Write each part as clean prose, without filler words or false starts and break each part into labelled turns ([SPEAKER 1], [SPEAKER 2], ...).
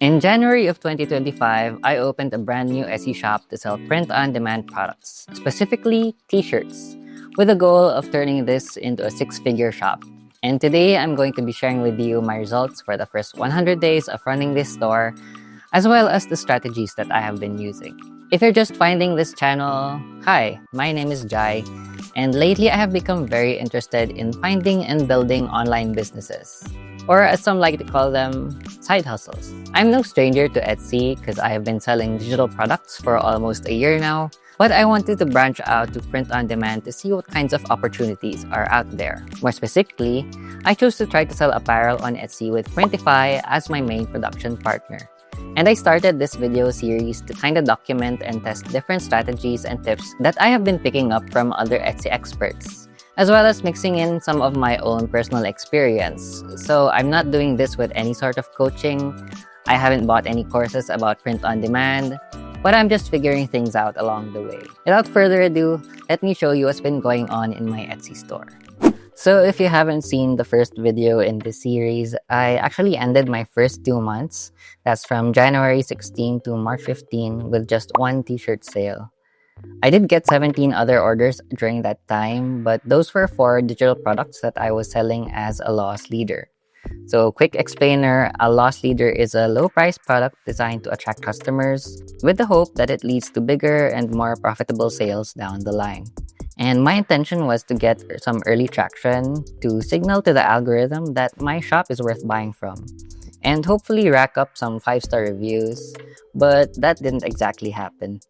[SPEAKER 1] In January of 2025, I opened a brand new Etsy shop to sell print-on-demand products, specifically t-shirts, with the goal of turning this into a six-figure shop. And today, I'm going to be sharing with you my results for the first 100 days of running this store, as well as the strategies that I have been using. If you're just finding this channel, hi, my name is Jai, and lately I have become very interested in finding and building online businesses, or as some like to call them, side hustles. I'm no stranger to Etsy because I have been selling digital products for almost a year now, but I wanted to branch out to print on demand to see what kinds of opportunities are out there. More specifically, I chose to try to sell apparel on Etsy with Printify as my main production partner. And I started this video series to kind of document and test different strategies and tips that I have been picking up from other Etsy experts, as well as mixing in some of my own personal experience. So I'm not doing this with any sort of coaching. I haven't bought any courses about print on demand, but I'm just figuring things out along the way. Without further ado, let me show you what's been going on in my Etsy store. So if you haven't seen the first video in this series, I actually ended my first 2 months, that's from January 16 to March 15, with just one t-shirt sale. I did get 17 other orders during that time, but those were for digital products that I was selling as a loss leader. So quick explainer, a loss leader is a low-price product designed to attract customers with the hope that it leads to bigger and more profitable sales down the line. And my intention was to get some early traction to signal to the algorithm that my shop is worth buying from, and hopefully rack up some 5-star reviews, but that didn't exactly happen.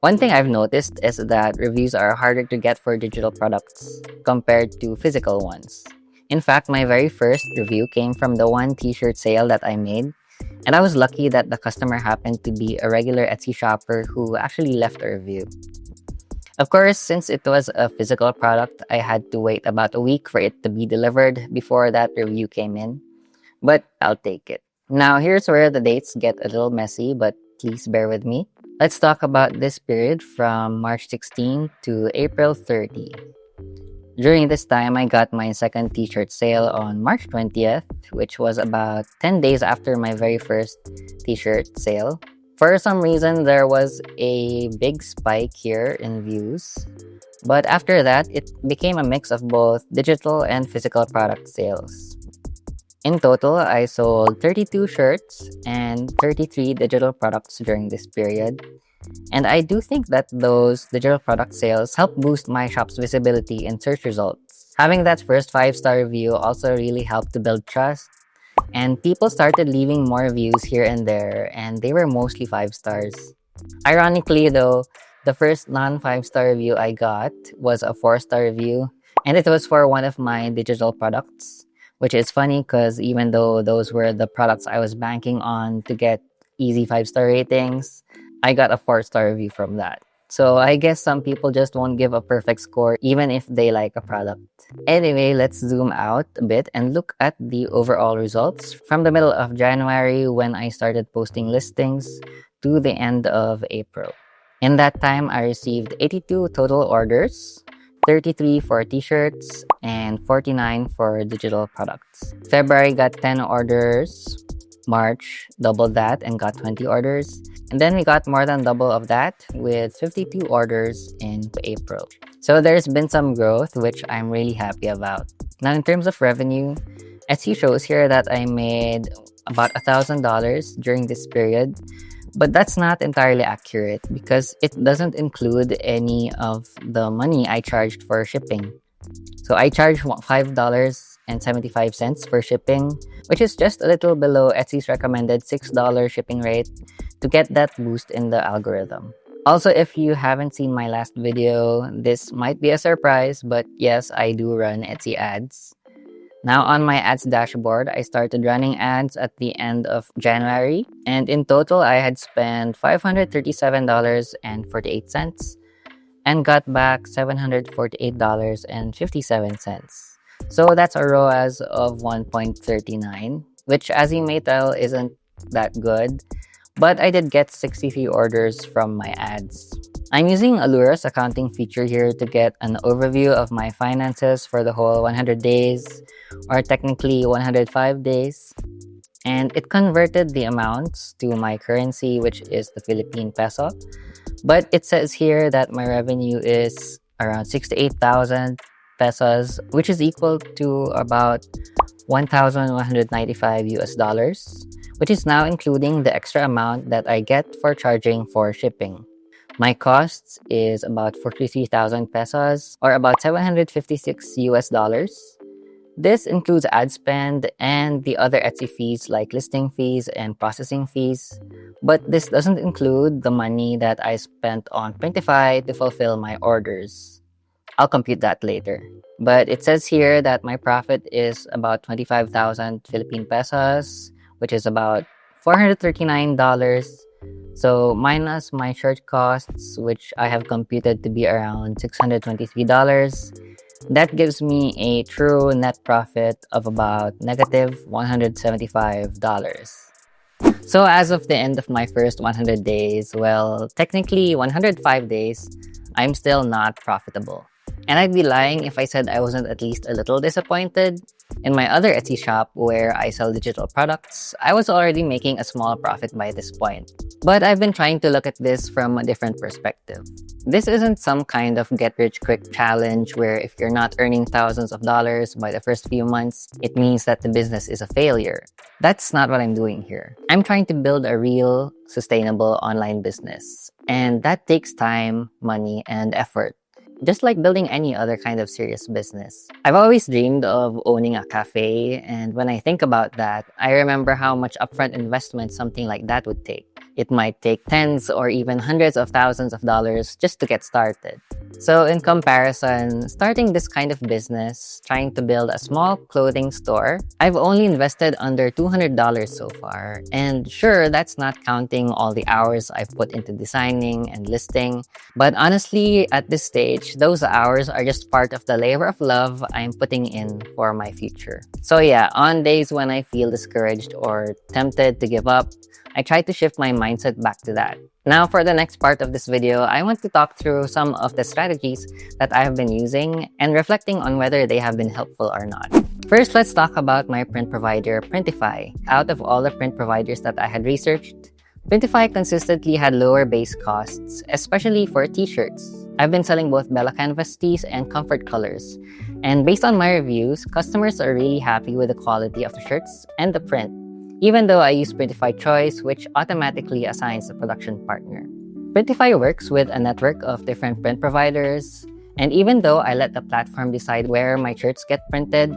[SPEAKER 1] One thing I've noticed is that reviews are harder to get for digital products compared to physical ones. In fact, my very first review came from the one t-shirt sale that I made, and I was lucky that the customer happened to be a regular Etsy shopper who actually left a review. Of course, since it was a physical product, I had to wait about a week for it to be delivered before that review came in, but I'll take it. Now, here's where the dates get a little messy, but please bear with me. Let's talk about this period from March 16 to April 30. During this time, I got my second t-shirt sale on March 20th, which was about 10 days after my very first t-shirt sale. For some reason, there was a big spike here in views, but after that, it became a mix of both digital and physical product sales. In total, I sold 32 shirts and 33 digital products during this period. And I do think that those digital product sales help boost my shop's visibility in search results. Having that first 5-star review also really helped to build trust. And people started leaving more reviews here and there, and they were mostly 5 stars. Ironically though, the first non-5-star review I got was a 4-star review, and it was for one of my digital products, which is funny because even though those were the products I was banking on to get easy 5-star ratings, I got a 4-star review from that. So I guess some people just won't give a perfect score even if they like a product. Anyway, let's zoom out a bit and look at the overall results from the middle of January when I started posting listings to the end of April. In that time, I received 82 total orders, 33 for t-shirts, and 49 for digital products. February got 10 orders. March doubled that and got 20 orders. And then we got more than double of that with 52 orders in April. So there's been some growth, which I'm really happy about. Now, in terms of revenue, Etsy shows here that I made about $1,000 during this period. But that's not entirely accurate because it doesn't include any of the money I charged for shipping. So I charged $5.75 for shipping, which is just a little below Etsy's recommended $6 shipping rate to get that boost in the algorithm. Also, if you haven't seen my last video, this might be a surprise, but yes, I do run Etsy ads. Now on my ads dashboard, I started running ads at the end of January, and in total, I had spent $537.48 and got back $748.57. So that's a ROAS of 1.39, which as you may tell isn't that good, but I did get 63 orders from my ads. I'm using Allura's accounting feature here to get an overview of my finances for the whole 100 days, or technically 105 days. and it converted the amounts to my currency, which is the Philippine peso. But it says here that my revenue is around 68,000 pesos, which is equal to about 1,195 US dollars, which is now including the extra amount that I get for charging for shipping. My costs is about 43,000 pesos or about 756 US dollars. This includes ad spend and the other Etsy fees like listing fees and processing fees. But this doesn't include the money that I spent on Printify to fulfill my orders. I'll compute that later. But it says here that my profit is about 25,000 Philippine pesos, which is about $439. So minus my shirt costs, which I have computed to be around $623, that gives me a true net profit of about negative $175. So as of the end of my first 100 days, well, technically 105 days, I'm still not profitable. And I'd be lying if I said I wasn't at least a little disappointed. In my other Etsy shop where I sell digital products, I was already making a small profit by this point. But I've been trying to look at this from a different perspective. This isn't some kind of get-rich-quick challenge where if you're not earning thousands of dollars by the first few months, it means that the business is a failure. That's not what I'm doing here. I'm trying to build a real, sustainable online business. And that takes time, money, and effort. Just like building any other kind of serious business. I've always dreamed of owning a cafe, and when I think about that, I remember how much upfront investment something like that would take. It might take tens or even hundreds of thousands of dollars just to get started. So in comparison, starting this kind of business, trying to build a small clothing store, I've only invested under $200 so far. And sure, that's not counting all the hours I've put into designing and listing. But honestly, at this stage, those hours are just part of the labor of love I'm putting in for my future. So yeah, on days when I feel discouraged or tempted to give up, I try to shift my mindset back to that. Now for the next part of this video, I want to talk through some of the strategies that I have been using and reflecting on whether they have been helpful or not. First, let's talk about my print provider, Printify. Out of all the print providers that I had researched, Printify consistently had lower base costs, especially for t-shirts. I've been selling both Bella Canvas tees and comfort colors. And based on my reviews, customers are really happy with the quality of the shirts and the print, even though I use Printify Choice, which automatically assigns a production partner. Printify works with a network of different print providers, and even though I let the platform decide where my shirts get printed,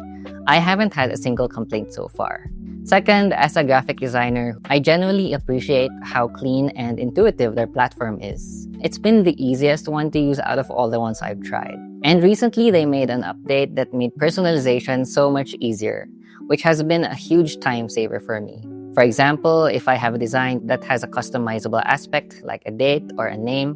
[SPEAKER 1] I haven't had a single complaint so far. Second, as a graphic designer, I genuinely appreciate how clean and intuitive their platform is. It's been the easiest one to use out of all the ones I've tried. And recently, they made an update that made personalization so much easier, which has been a huge time saver for me. For example, if I have a design that has a customizable aspect like a date or a name,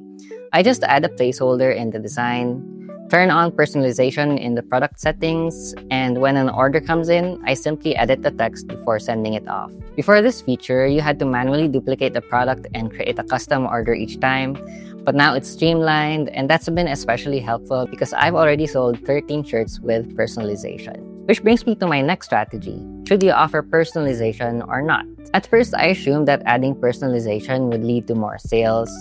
[SPEAKER 1] I just add a placeholder in the design, turn on personalization in the product settings, and when an order comes in, I simply edit the text before sending it off. Before this feature, you had to manually duplicate the product and create a custom order each time, but now it's streamlined, and that's been especially helpful because I've already sold 13 shirts with personalization. Which brings me to my next strategy. Should you offer personalization or not? At first, I assumed that adding personalization would lead to more sales.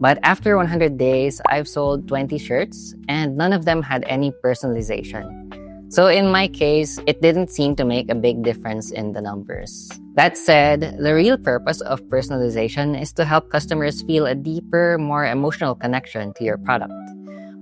[SPEAKER 1] But after 100 days, I've sold 20 shirts and none of them had any personalization. So in my case, it didn't seem to make a big difference in the numbers. That said, the real purpose of personalization is to help customers feel a deeper, more emotional connection to your product.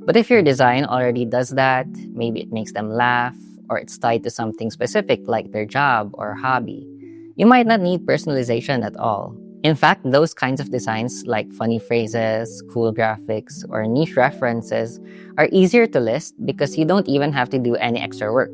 [SPEAKER 1] But if your design already does that, maybe it makes them laugh, or it's tied to something specific like their job or hobby, you might not need personalization at all. In fact, those kinds of designs like funny phrases, cool graphics, or niche references are easier to list because you don't even have to do any extra work.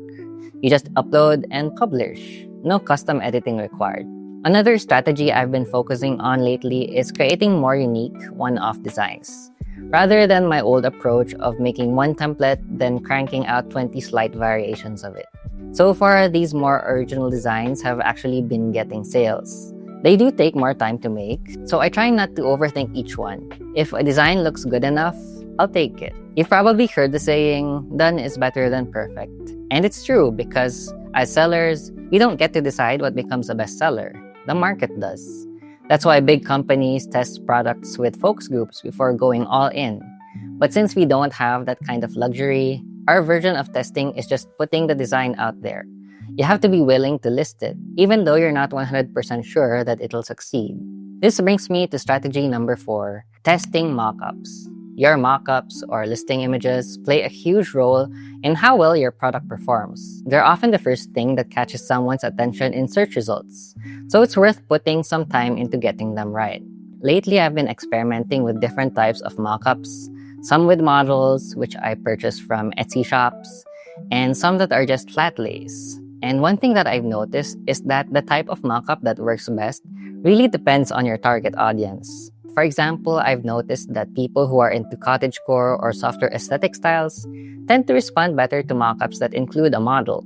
[SPEAKER 1] You just upload and publish. No custom editing required. Another strategy I've been focusing on lately is creating more unique, one-off designs, rather than my old approach of making one template then cranking out 20 slight variations of it. So far, these more original designs have actually been getting sales. They do take more time to make, so I try not to overthink each one. If a design looks good enough, I'll take it. You've probably heard the saying, done is better than perfect. And it's true because As sellers, we don't get to decide what becomes a bestseller. The market does. That's why big companies test products with focus groups before going all in. But since we don't have that kind of luxury, our version of testing is just putting the design out there. You have to be willing to list it, even though you're not 100% sure that it'll succeed. This brings me to strategy number 4, testing mockups. Your mockups or listing images play a huge role in how well your product performs. They're often the first thing that catches someone's attention in search results, so it's worth putting some time into getting them right. Lately, I've been experimenting with different types of mockups, some with models, which I purchased from Etsy shops, and some that are just flat lays. And one thing that I've noticed is that the type of mockup that works best really depends on your target audience. For example, I've noticed that people who are into cottagecore or softer aesthetic styles tend to respond better to mockups that include a model.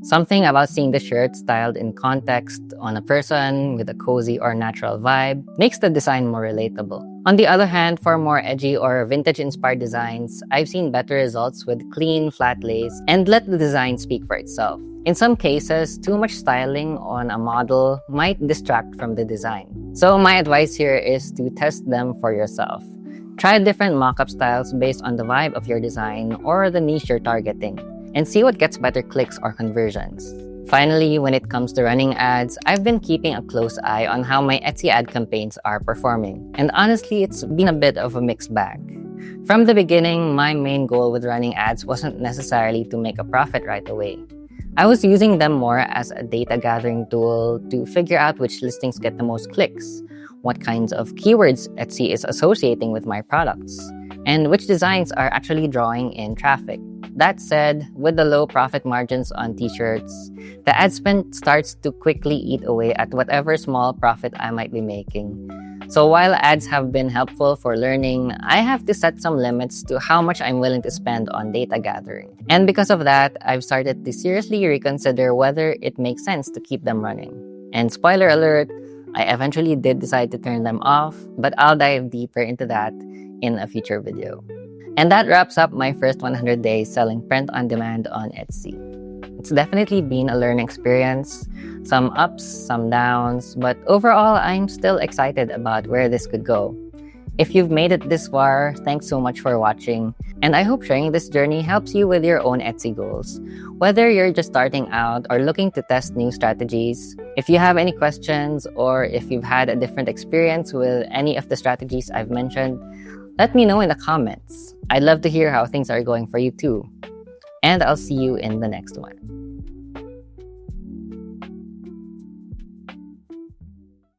[SPEAKER 1] Something about seeing the shirt styled in context on a person with a cozy or natural vibe makes the design more relatable. On the other hand, for more edgy or vintage-inspired designs, I've seen better results with clean, flat lays and let the design speak for itself. In some cases, too much styling on a model might distract from the design. So my advice here is to test them for yourself. Try different mockup styles based on the vibe of your design or the niche you're targeting, and see what gets better clicks or conversions. Finally, when it comes to running ads, I've been keeping a close eye on how my Etsy ad campaigns are performing. And honestly, it's been a bit of a mixed bag. From the beginning, my main goal with running ads wasn't necessarily to make a profit right away. I was using them more as a data gathering tool to figure out which listings get the most clicks, what kinds of keywords Etsy is associating with my products, and which designs are actually drawing in traffic. That said, with the low profit margins on t-shirts, the ad spend starts to quickly eat away at whatever small profit I might be making. So while ads have been helpful for learning, I have to set some limits to how much I'm willing to spend on data gathering. And because of that, I've started to seriously reconsider whether it makes sense to keep them running. And spoiler alert, I eventually did decide to turn them off, but I'll dive deeper into that in a future video. And that wraps up my first 100 days selling print on demand on Etsy. It's definitely been a learning experience, some ups, some downs, but overall, I'm still excited about where this could go. If you've made it this far, thanks so much for watching, and I hope sharing this journey helps you with your own Etsy goals. Whether you're just starting out or looking to test new strategies, if you have any questions or if you've had a different experience with any of the strategies I've mentioned, let me know in the comments. I'd love to hear how things are going for you too. And I'll see you in the next one.